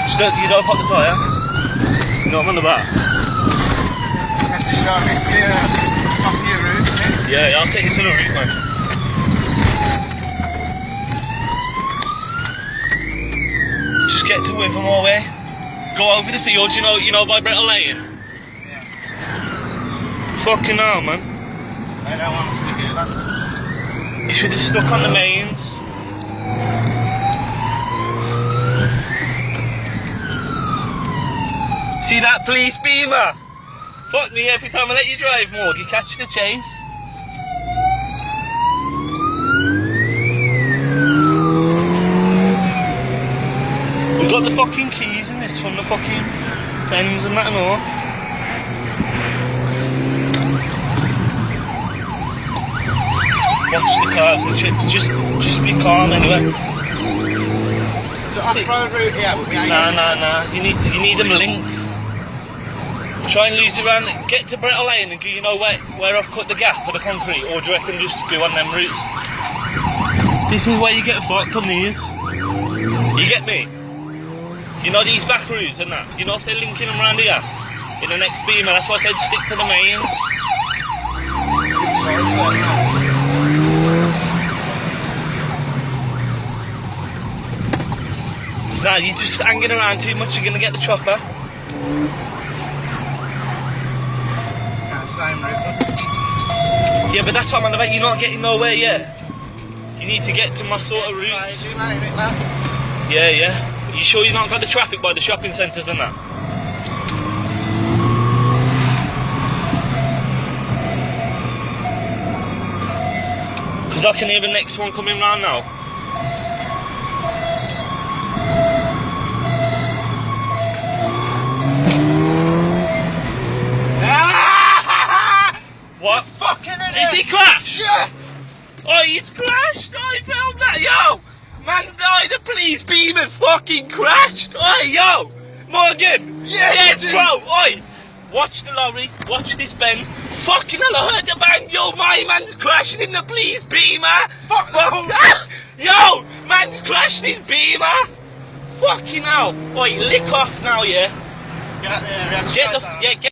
You don't pop the tyre? No, I'm on the back. You have to show me to the top of your route, isn't it? Yeah, I'll take you to the route, man. Just get to Withermore way. Go over the fields, you know by Brettle Lane? Yeah. Fucking hell, man. I don't want us to do that. You should have stuck on the mains. See that police beamer? Fuck me, every time I let you drive, Morg, you catch the chase. We've got the fucking keys in this from the fucking pens and that and all. Watch the cars and shit, just be calm anyway. The off-road route here would be Nah. You need them linked. Try and lose it around. Get to Brettle Lane and you know where I've cut the gap of the concrete, or do you reckon just go on them routes? This is where you get fucked on these. You get me? You know these back routes and that. You know if they're linking them around here in the next beamer. That's why I said stick to the mains. Nah, you're just hanging around too much. You're gonna get the chopper. Same route. Yeah, but that's what I'm on about. You're not getting nowhere yet. You need to get to my sort of routes. Yeah. You sure you've not got the traffic by the shopping centres and that? Because I can hear the next one coming round now. What? Fucking idiot! Is he crashed? Yeah! Oh, he's crashed! Oh, I filmed that! Yo! Man, the police beamer's fucking crashed! Oi, yo! Morgan! Yes, Yes, bro! Oi! Watch the lorry, watch this bend. Fucking hell, I heard the bang! Yo, my man's crashing in the police beamer! Fuck no! Yo! Man's crashed his beamer! Fucking hell! Oi, lick off now, yeah? Get out there, Get the... Yeah, get...